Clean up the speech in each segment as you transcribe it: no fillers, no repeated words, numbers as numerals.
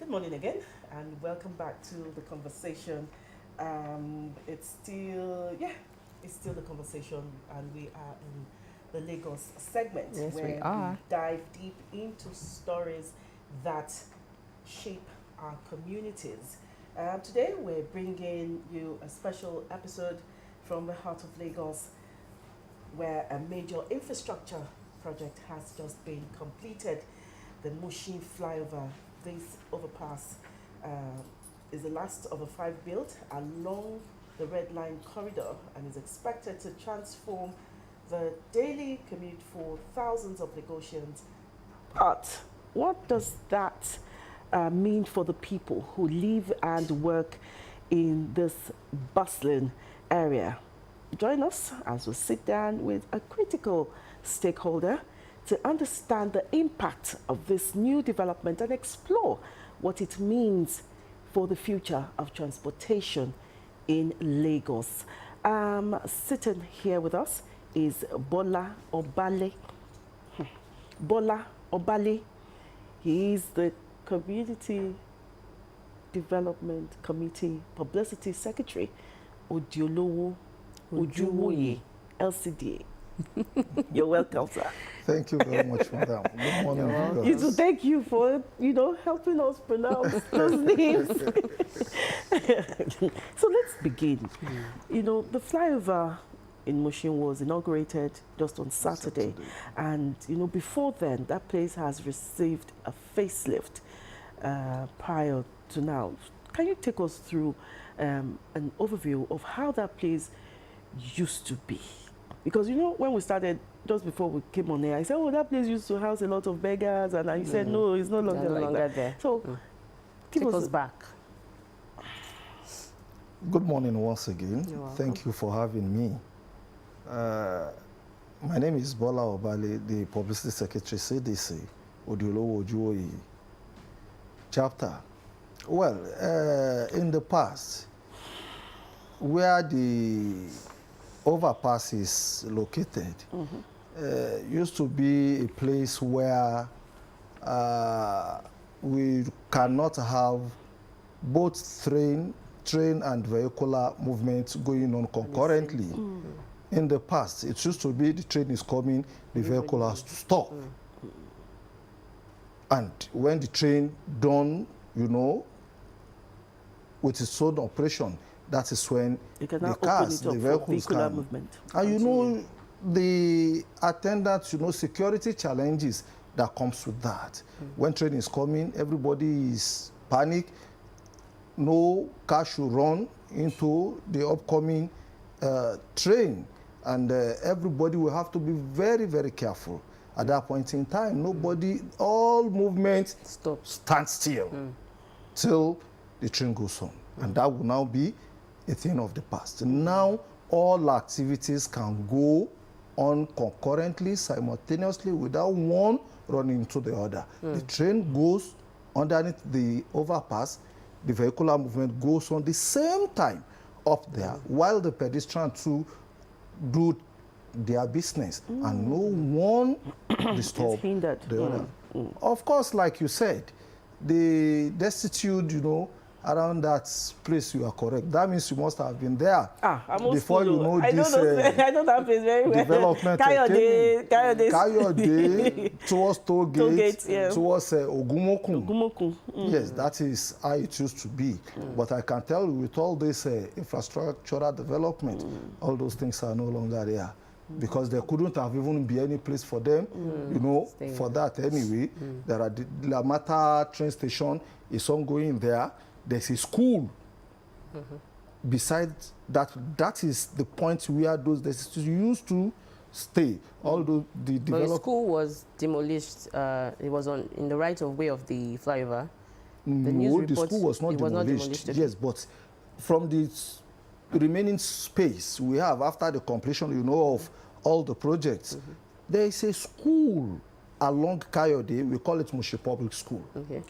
Good morning again, and welcome back to the conversation. It's still, it's still the conversation, and we are in the Lagos segment Yes, we where are. we dive deep into stories that shape our communities. Today, we're bringing you a special episode from the heart of Lagos, where a major infrastructure project has just been completed. The Mushin flyover, this overpass, is the last of the 5 built along the Red Line corridor and is expected to transform the daily commute for thousands of Lagosians. But what does that mean for the people who live and work in this bustling area? Join us as we sit down with a critical stakeholder to understand the impact of this new development and explore what it means for the future of transportation in Lagos. Sitting here with us is Bola Obale. Bola Obale, he is the Community Development Committee Publicity Secretary, Odiolowo Ojuwoye, LCDA. You're welcome, sir. Thank you very much, madam. Good morning. You too, thank you for, helping us pronounce those names. So let's begin. The flyover in Mushin was inaugurated just on Saturday. And, before then, that place has received a facelift prior to now. Can you take us through an overview of how that place used to be? Because, when we started, just before we came on air, I said, that place used to house a lot of beggars. And you said, no, it's no longer like that. There. So, take us back. Good morning once again. Thank you for having me. My name is Bola Obale, the Publicity Secretary, CDC, Odiolowo Ojuwoye chapter. Well, in the past, where the Overpass is located, used to be a place where we cannot have both train and vehicular movements going on concurrently. In the past, it used to be the train is coming, the vehicle has to stop. And when the train done, with its own operation, that is when the cars, the vehicles can. Movement. And the attendant, security challenges that comes with that. When train is coming, everybody is panic. No car should run into the upcoming train. And everybody will have to be very, very careful. At that point in time, all movement stand still till the train goes on. And that will now be a thing of the past. Now, all activities can go on concurrently, simultaneously, without one running into the other. The train goes underneath the overpass, the vehicular movement goes on the same time up there, while the pedestrian too do their business, and no one disturb the other. Of course, like you said, the destitute, around that place, you are correct. That means you must have been there before you know this. I know that place very well. Development. Kayode, towards Toll Gate, towards Ogumokun. Yes, that is how it used to be. But I can tell you, with all this infrastructural development, all those things are no longer there. Because there couldn't have even be any place for them, for that anyway. There are the Lamata train station is ongoing there. There's a school. Besides that, that is the point where those destitutes used to stay. Although the school was demolished, it was in the right of way of the flyover. The school was not demolished. Yes, but from the remaining space we have after the completion, of all the projects, there is a school along Kayode. We call it Mushin Public School. Okay.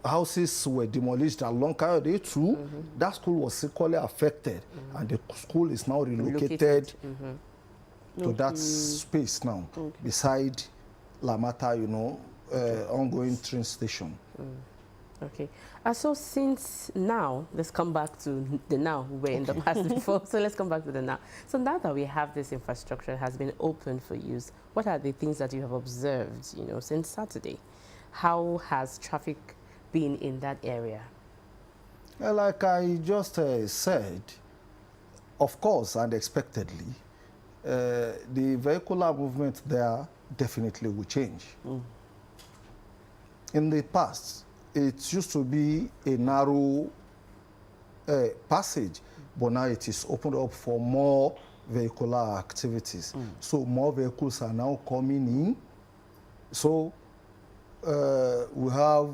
Houses were demolished along Kayode too. That school was equally affected, and the school is now relocated to that space now, beside Lamata, ongoing train station. Okay. So since now, let's come back to the now. We were in the past before, so let's come back to the now. So now that we have this infrastructure has been open for use, what are the things that you have observed, since Saturday? How has traffic been in that area? Like I just said, of course, and expectedly, the vehicular movement there definitely will change. In the past, it used to be a narrow passage, but now it is opened up for more vehicular activities. So more vehicles are now coming in. So we have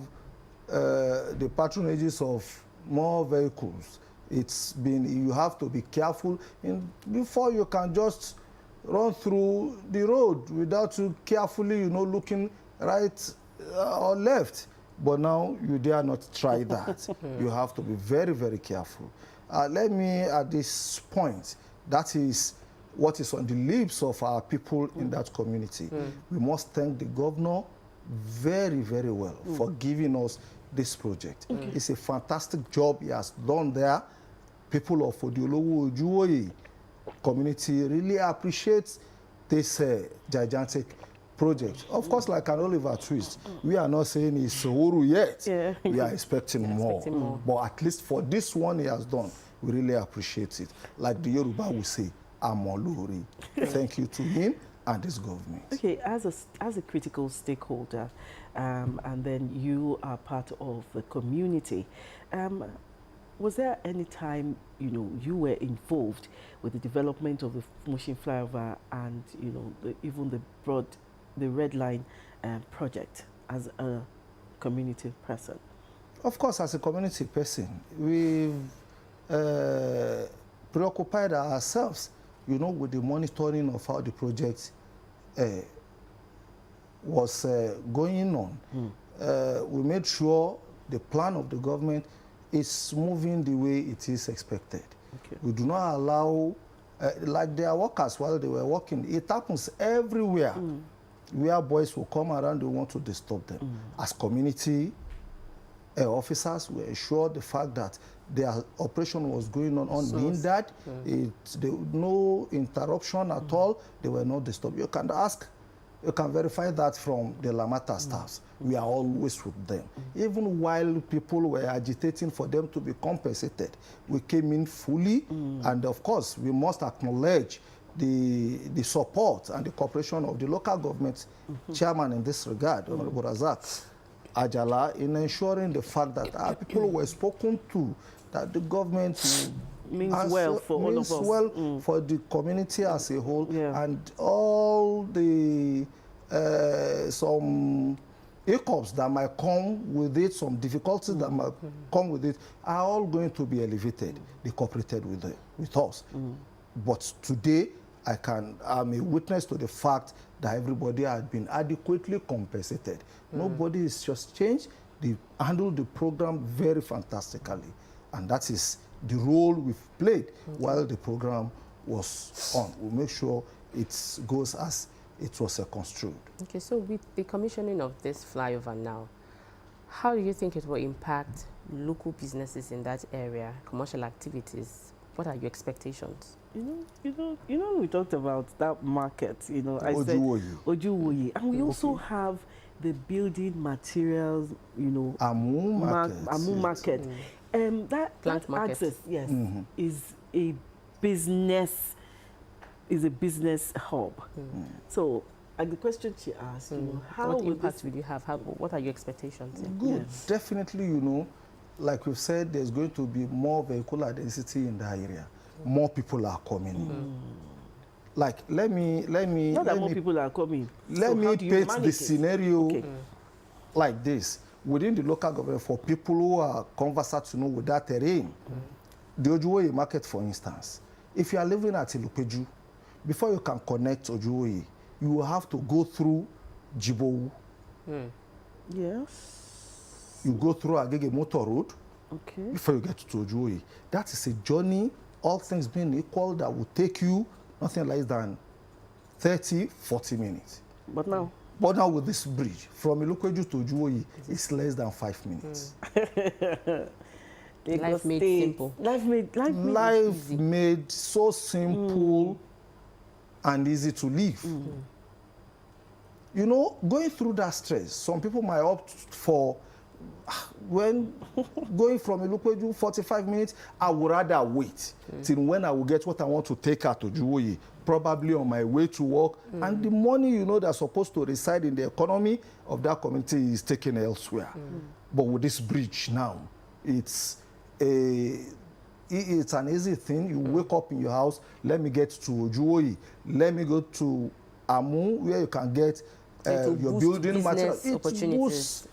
the patronages of more vehicles. It's been, you have to be careful before you can just run through the road without you carefully, looking right or left. But now you dare not try that. You have to be very, very careful. Let me, at this point, that is what is on the lips of our people in that community. We must thank the governor very, very well for giving us this project. It's a fantastic job he has done there. People of Odiolowo Ojuwoye community really appreciate this gigantic project. Of course, like an Oliver twist, we are not saying it's Oru yet. Yeah. We are expecting more. But at least for this one he has done, we really appreciate it. Like the Yoruba will say, Amolori. Thank you to him and his government. Okay, as a critical stakeholder, and then you are part of the community, was there any time, you were involved with the development of the Mushin flyover and, even the Red Line project as a community person? Of course, as a community person, we've preoccupied ourselves, with the monitoring of how the project was going on. We made sure the plan of the government is moving the way it is expected. Okay. We do not allow, like their workers while they were working, it happens everywhere. Where boys will come around, they want to disturb them. As community officers, we ensured the fact that their operation was going on unhindered. No interruption at all. They were not disturbed. You can verify that from the Lamata staffs. We are always with them. Even while people were agitating for them to be compensated, we came in fully. And of course, we must acknowledge the support and the cooperation of the local government chairman in this regard, Honorable Razak Ajala, in ensuring the fact that our people were spoken to, that the government means well for all of us. Well for the community as a whole, and all the some hiccups that might come with it, some difficulties that might come with it, are all going to be elevated. They cooperated with us. But today, I'm a witness to the fact that everybody has been adequately compensated. Nobody is just changed. They handled the program very fantastically. And that is the role we've played while the program was on. We'll make sure it goes as it was construed. Okay, so with the commissioning of this flyover now, how do you think it will impact local businesses in that area, commercial activities? What are your expectations? We talked about that market, I said Ojuwoye. And we also have the building materials, Amu market. That access, is a business hub. So, the question she asked, what impact will you have? What are your expectations? Good. Definitely, like we've said, there's going to be more vehicular density in the area. More people are coming. Like, let me more people are coming. Let me paint the scenario like this. Within the local government, for people who are conversant with that terrain, the Ojuwoye market, for instance, if you are living at Ilupeju, before you can connect Ojuwoye, you will have to go through Jibowu. Yes. You go through Agege Motor Road before you get to Ojuwoye. That is a journey, all things being equal, that will take you nothing less than 30, 40 minutes. But now? But now with this bridge, from Ilokweju to Ojuwoyi, it's less than 5 minutes. Life made simple. Life made so simple and easy to live. You know, going through that stress, some people might opt for, when going from Ilokweju 45 minutes, I would rather wait till when I will get what I want to take her to Ojuwoyi, probably on my way to work. And the money, you know, that's supposed to reside in the economy of that community is taken elsewhere. But with this bridge now, it's an easy thing. You wake up in your house, let me get to Ojuwoyi, let me go to Amu, where you can get your building material. It boosts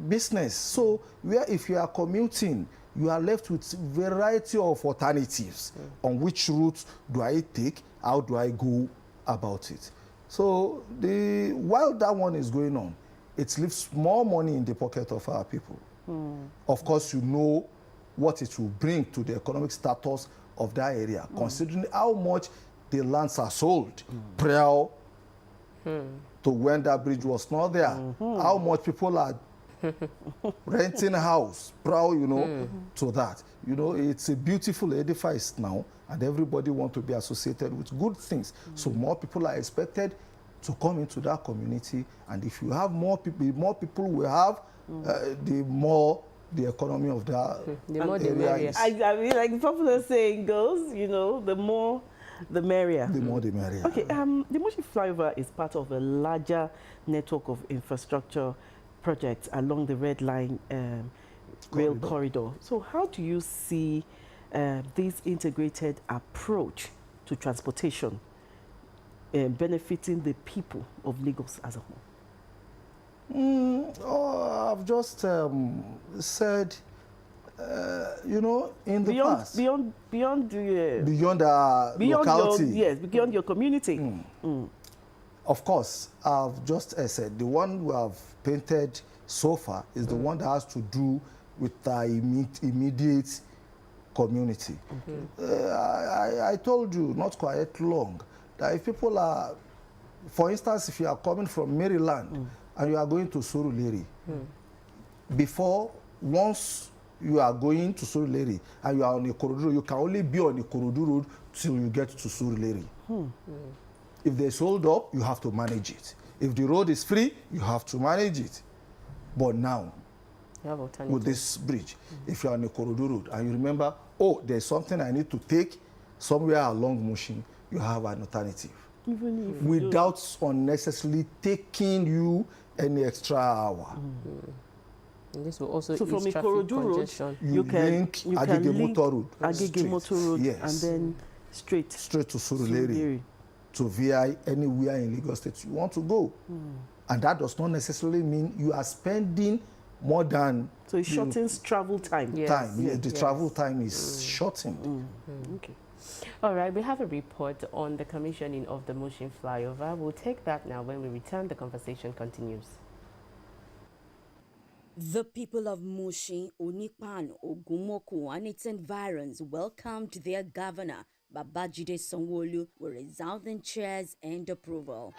business. So where if you are commuting, you are left with variety of alternatives on which route do I take, how do I go about it. So while that one is going on, it leaves more money in the pocket of our people. Of course, you know what it will bring to the economic status of that area, considering how much the lands are sold prior to when that bridge was not there. How much people are renting a house prior, you know, to that. You know, it's a beautiful edifice now, and everybody wants to be associated with good things. So more people are expected to come into that community, and if you have more people will have, the more the economy of that the more the area merrier. is. I mean, like the popular saying goes, you know, the more the merrier. The more the merrier. Okay, the Mushin flyover is part of a larger network of infrastructure projects along the Red Line rail corridor. So how do you see this integrated approach to transportation benefiting the people of Lagos as a whole? I've just said, you know, in the past. Beyond locality. Beyond your community. Of course, I've just said, the one we have painted so far is the one that has to do with the immediate community. I told you not quite long that if people are, for instance, if you are coming from Maryland and you are going to Surulere, once you are going to Surulere and you are on a Ikorodu road, you can only be on a Ikorodu road till you get to Surulere. If they sold up, you have to manage it. If the road is free, you have to manage it. But now, with this bridge, if you are on a Ikorodu road and you remember, oh, there's something I need to take somewhere along Mushin, you have an alternative. Even if without unnecessarily taking you any extra hour. And this will also so ease from traffic Ikorodu congestion. Road, You link Agege Motor Road, Agege Motor Road, yes, and then straight to Surulere, to VI, anywhere in Lagos State you want to go. And that does not necessarily mean you are spending more than... So it shortens travel time. The travel time is shortened. Okay. All right, we have a report on the commissioning of the Mushin flyover. We'll take that now. When we return, the conversation continues. The people of Mushin, Onipan, Ogumoko, and its environs welcomed their governor, Babajide Sanwo-Olu, with resounding cheers and approval.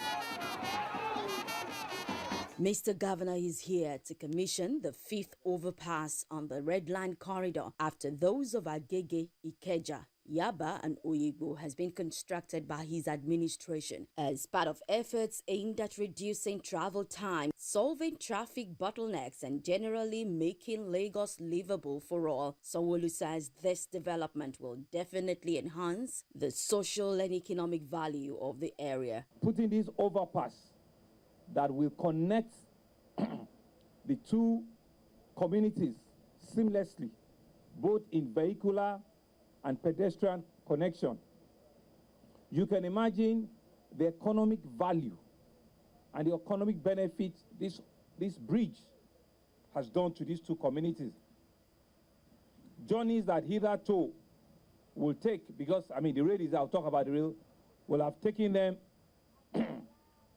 Mr. Governor is here to commission the 5th overpass on the Red Line corridor after those of Agege, Ikeja, Yaba and Oyigbo has been constructed by his administration as part of efforts aimed at reducing travel time, solving traffic bottlenecks and generally making Lagos livable for all. Sanwo-Olu says this development will definitely enhance the social and economic value of the area. Putting this overpass that will connect the two communities seamlessly, both in vehicular and pedestrian connection. You can imagine the economic value and the economic benefit this bridge has done to these two communities. Journeys that hitherto will take, because, I mean, the rail is, I'll talk about the rail, will have taken them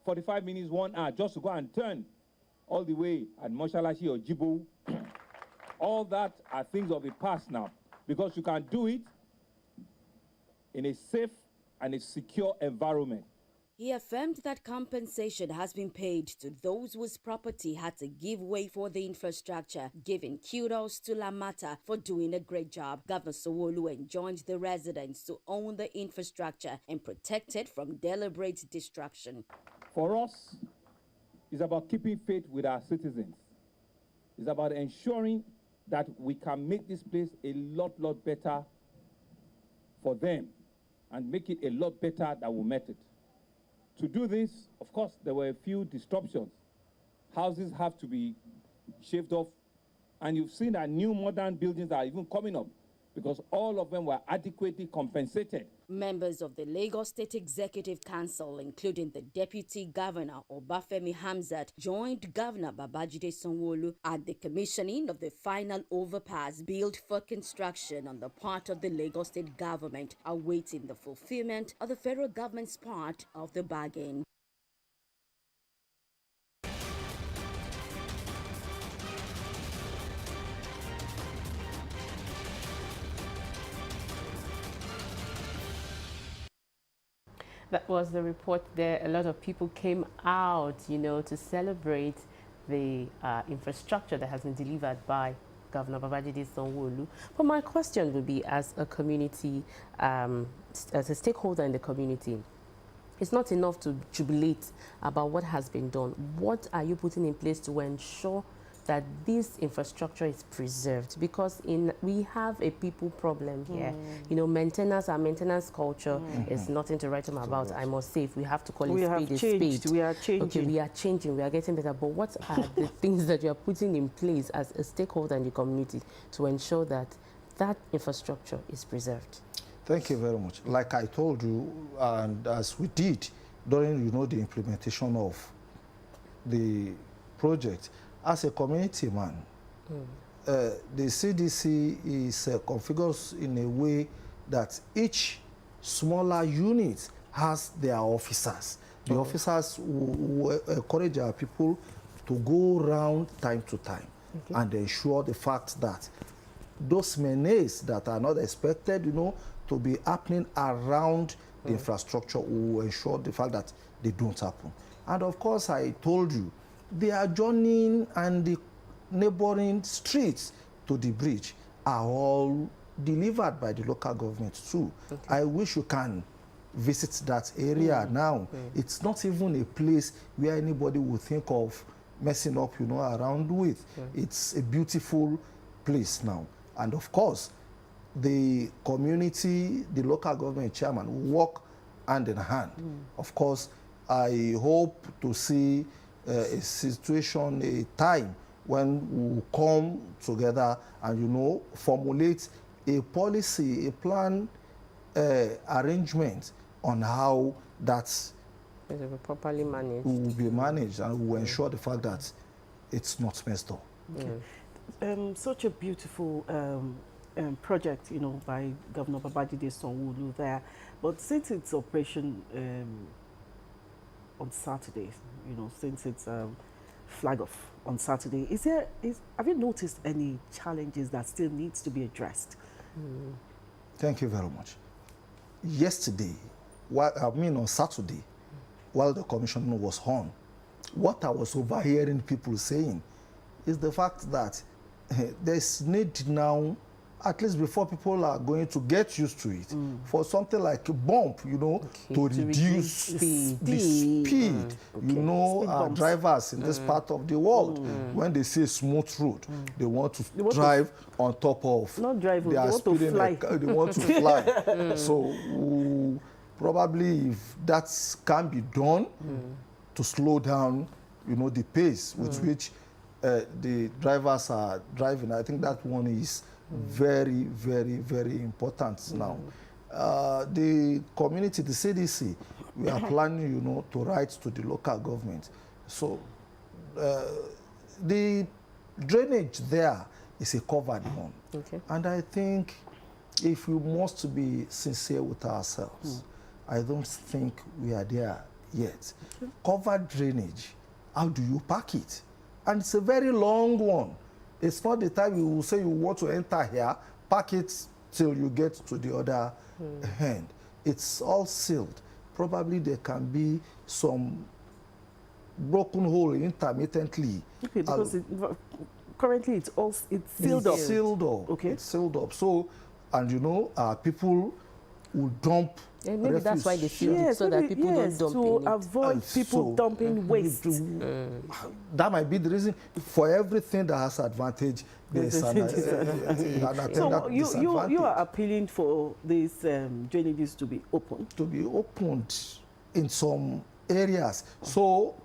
45 minutes, 1 hour, just to go and turn all the way at Moshalashi or Jibo. All that are things of the past now, because you can do it in a safe and a secure environment. He affirmed that compensation has been paid to those whose property had to give way for the infrastructure, giving kudos to Lamata for doing a great job. Governor Sanwo-Olu enjoined the residents to own the infrastructure and protect it from deliberate destruction. For us, it's about keeping faith with our citizens. It's about ensuring that we can make this place a lot better for them and make it a lot better than we met it. To do this, of course, there were a few disruptions. Houses have to be shaved off, and you've seen that new modern buildings are even coming up because all of them were adequately compensated. Members of the Lagos State Executive Council, including the Deputy Governor Obafemi Hamzat, joined Governor Babajide Sanwo-Olu at the commissioning of the final overpass built for construction on the part of the Lagos State government, awaiting the fulfillment of the federal government's part of the bargain. That was the report there. A lot of people came out, to celebrate the infrastructure that has been delivered by Governor Babajide Sanwo-Olu. But my question would be, as a community, as a stakeholder in the community, it's not enough to jubilate about what has been done. What are you putting in place to ensure that this infrastructure is preserved? Because we have a people problem here. Our maintenance culture is nothing to write home about. I must say, if we have to call it spade a spade. We are changing. Okay, we are changing. We are getting better. But what are the things that you are putting in place as a stakeholder in the community to ensure that that infrastructure is preserved? Thank you very much. Like I told you, and as we did during, the implementation of the project, as a community man, the CDC is configured in a way that each smaller unit has their officers. The officers will encourage our people to go around time to time and ensure the fact that those menaces that are not expected, to be happening around the infrastructure will ensure the fact that they don't happen. And of course, I told you, the adjoining and the neighboring streets to the bridge are all delivered by the local government too. I wish you can visit that area now. It's not even a place where anybody would think of messing up, around with. It's a beautiful place now. And of course, the community, the local government chairman work hand in hand. Of course, I hope to see a situation, a time when we will come together and, formulate a policy, a plan, arrangement on how that will be properly managed. Will be managed, and we will ensure the fact that it's not messed up. Such a beautiful project, by Governor Babajide Sanwo-Olu there. But since its operation on Saturday, since its flag off on Saturday, have you noticed any challenges that still needs to be addressed? Thank you very much. Yesterday, on Saturday, while the commission was on, what I was overhearing people saying is the fact that there's need now, at least before people are going to get used to it, for something like a bump, to reduce the speed. Drivers in this part of the world, when they see a smooth road, they want to drive on top of. Not drive, they want to fly. They want to fly. So probably if that can be done to slow down, the pace with which the drivers are driving, I think that one is very, very, very important now. The community, the CDC, we are planning, to write to the local government. So the drainage there is a covered one. And I think if we must be sincere with ourselves, I don't think we are there yet. Covered drainage, how do you pack it? And it's a very long one. It's not the time you will say you want to enter here, pack it till you get to the other end. It's all sealed. Probably there can be some broken hole intermittently. Okay, because currently it's sealed up. It's sealed up. Okay. It's sealed up. So, and you know, people will dump. And maybe that's why they sealed it, so that people don't dump to in it. avoid people So, dumping waste. That might be the reason. For everything that has advantage, there's an attendant So disadvantage. you are appealing for these drainages to be open. To be opened in some areas. So,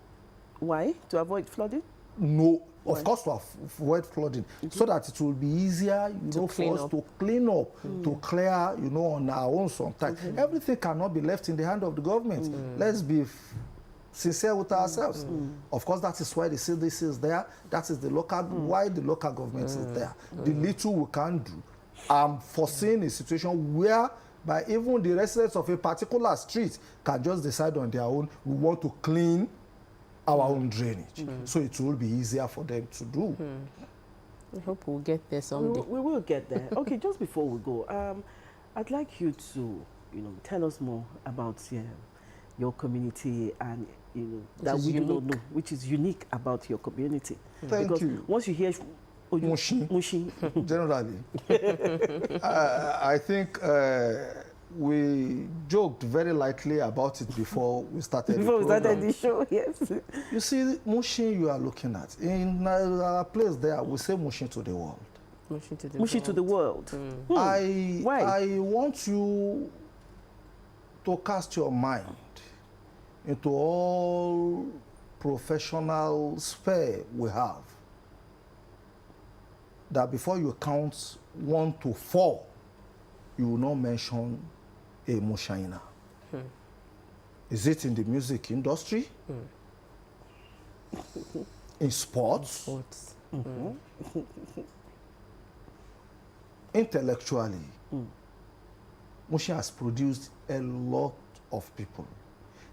Why? To avoid flooding? no, Why? of course, to avoid flooding, so that it will be easier, you know, clean for us up. to clean up, to clear, you know, on our own sometimes. Everything cannot be left in the hand of the government. Let's be sincere with ourselves. Of course, that is why the CDC is there. That is the local, why the local government is there. The little we can do. I'm foreseeing a situation where by even the residents of a particular street can just decide on their own, we want to clean our own drainage. So it will be easier for them to do. I hope we'll get there someday. We will get there. Okay, just before we go, I'd like you to, tell us more about your community and that is we do not unique. know, which is unique about your community. Thank because you. Once you hear Mushin. Generally. I think we joked very lightly about it before we started before the we started program. the show, yes. You see, Mushin you are looking at. In our place there, we say Mushin to the world. Mushin to the Mushin to the world. Why? I want you to cast your mind into all professional sphere we have. That before you count 1 to 4, you will not mention a Mushina. Is it in the music industry? In sports? Sports. Intellectually, Mushin has produced a lot of people.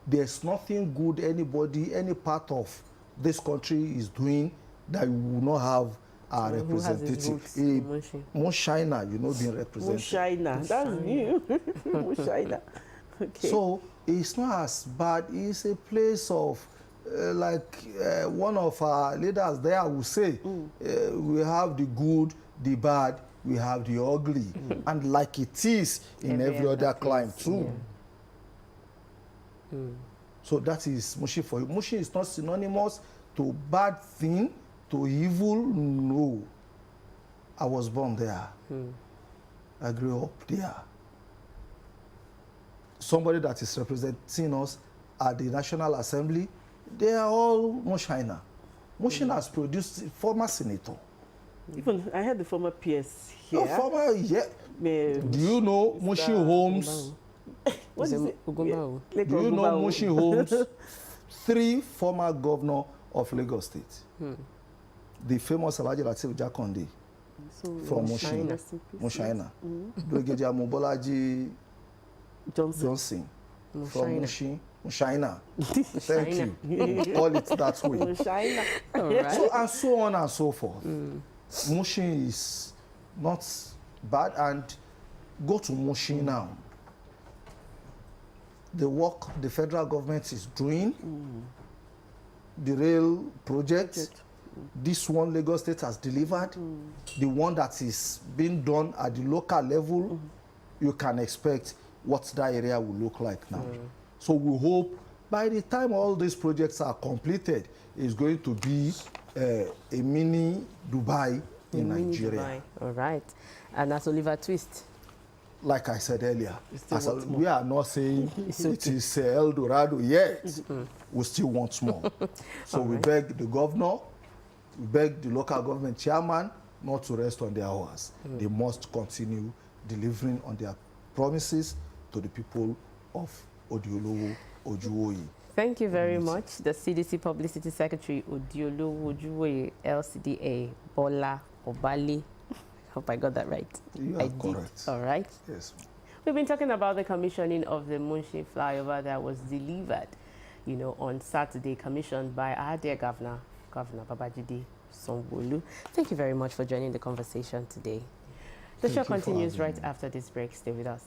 There's nothing good anybody, any part of this country is doing that you will not have a Who has his representative. roots in Mushin? Mushina, being represented. Mushina. That's new. Mushina. Okay. So it's not as bad. It's a place of, one of our leaders there will say, we have the good, the bad, we have the ugly. And like it is in every other clime too. So that is Mushin for you. Mushin is not synonymous to bad thing, to evil, no. I was born there. I grew up there. Somebody that is representing us at the National Assembly, they are all Mushina. Mushin has produced a former senator. Even I had the former PS here. Do you know Mushin Holmes? What is it? Ugumbawo. Do you know Mushin Holmes? 3 former governor of Lagos State. The famous Alhaji Lateef Jakonde from Mushin. Mushina. Brigadier Mobolaji Johnson from Mushin. Mushina. Thank you. Call it that way. Mushina. All right. And so on and so forth. Mushin is not bad, and go to Mushin now. The work the federal government is doing, the rail project, this one Lagos State has delivered, the one that is being done at the local level, you can expect what that area will look like now. So we hope by the time all these projects are completed, it's going to be a mini Dubai in Nigeria. All right. And as Oliver Twist. Like I said earlier, we are not saying it is El Dorado yet. We still want more. So we beg the governor, we beg the local government chairman not to rest on their horse. They must continue delivering on their promises to the people of Odiolowo Ojuwoyi. Thank you very much. The CDC Publicity Secretary, Odiolowo Ojuwoyi, LCDA, Bola Obali. Hope I got that right. You are correct. All right. Yes. We've been talking about the commissioning of the Mushin flyover that was delivered, on Saturday, commissioned by our dear Governor Babajide Sanwo-Olu. Thank you very much for joining the conversation today. The show continues right after this break. Stay with us.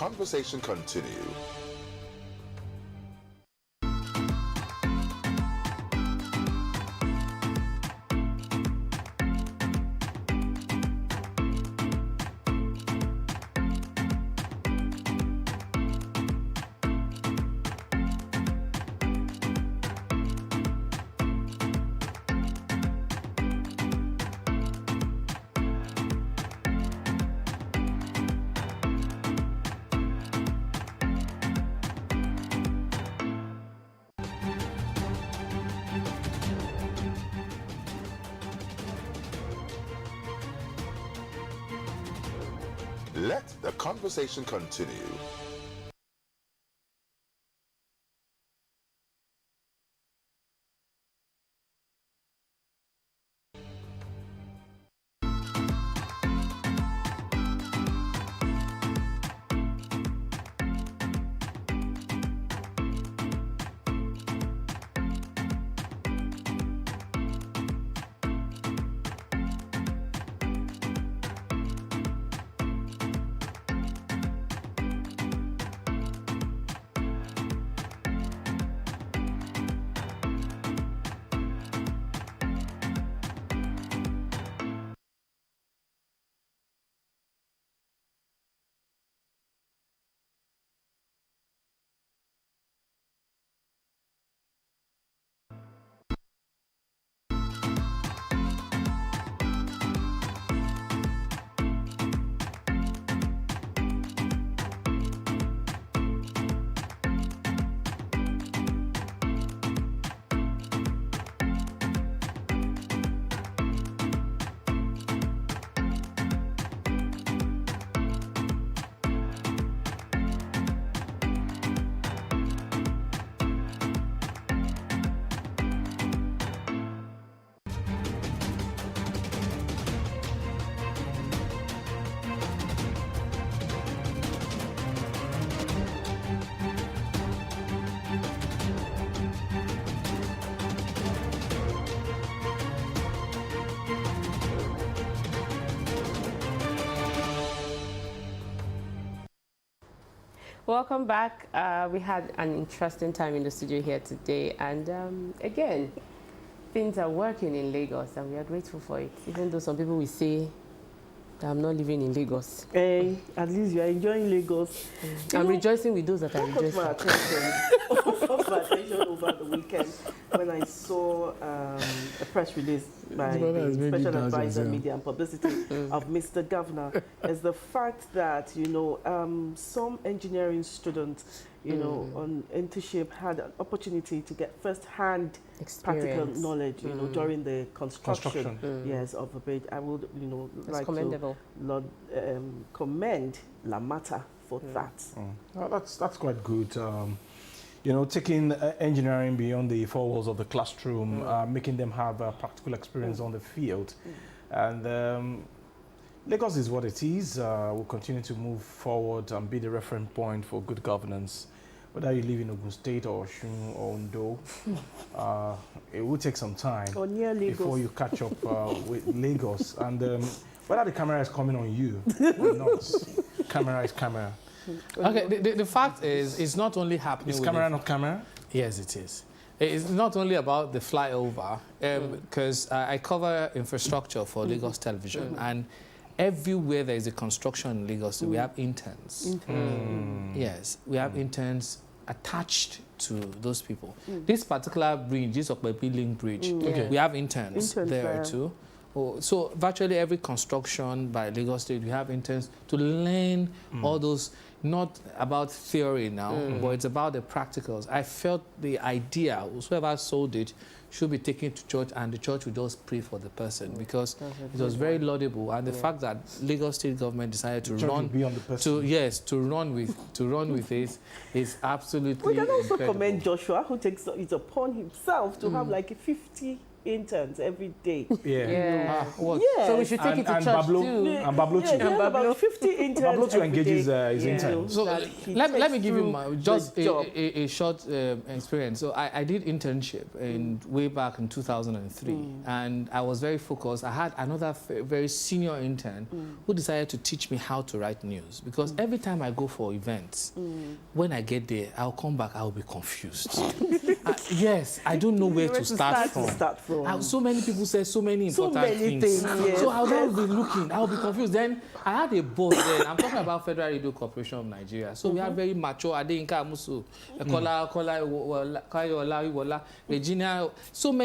conversation continue. Let the conversation continue. Welcome back. We had an interesting time in the studio here today, and again, things are working in Lagos, and we are grateful for it. Even though some people will say that I'm not living in Lagos. Hey, at least you are enjoying Lagos. I'm rejoicing with those that are rejoicing. What caught my attention over the weekend when I saw a press release by the Special Advisor Media and Publicity of Mr. Governor is the fact that, you know, some engineering students, you know, on internship had an opportunity to get first-hand practical knowledge, you know, during the construction. Yes, of a bridge. I would, you know, like to commend Lamata for that. Well, that's quite good. You know, taking engineering beyond the four walls of the classroom, making them have practical experience on the field. And Lagos is what it is. We'll continue to move forward and be the reference point for good governance. Whether you live in Ogun State or Osun or Ondo, it will take some time before you catch up with Lagos. And whether the camera is coming on you or not, camera is camera. Okay, the fact is, it's not only happening. Is camera not camera? Yes, it is. It's not only about the flyover, because I cover infrastructure for Lagos Television, and everywhere there is a construction in Lagos, we have interns. Yes, we have interns attached to those people. This particular bridge, this Okpepi Link Bridge, we have interns there too. So virtually every construction by Lagos State, we have interns to learn all those, not about theory now, but it's about the practicals. I felt the idea, whoever sold it, should be taken to church, and the church would just pray for the person, because it was very laudable. And the fact that Lagos State government decided to run with it is absolutely We can also incredible. commend Joshua, who takes it upon himself to have like a 50 interns every day. Yeah. Yeah. What? Yes. So we should take it to And church Bablo, too. and Bablo Yeah, too. they have about 50 interns Bablo too every engages day. his interns. So that he let me takes give you through my, the just job. a short experience. So I did internship in way back in 2003, and I was very focused. I had another very senior intern who decided to teach me how to write news, because every time I go for events, when I get there, I'll come back, I'll be confused. Yes, I don't know where to start from. So many people say so many important things. Yes. So I'll just be looking, I'll be confused. Then I had a boss then, I'm talking about Federal Radio Corporation of Nigeria. So we had very mature, Adeyinka Amusu, Kola, Regina, so many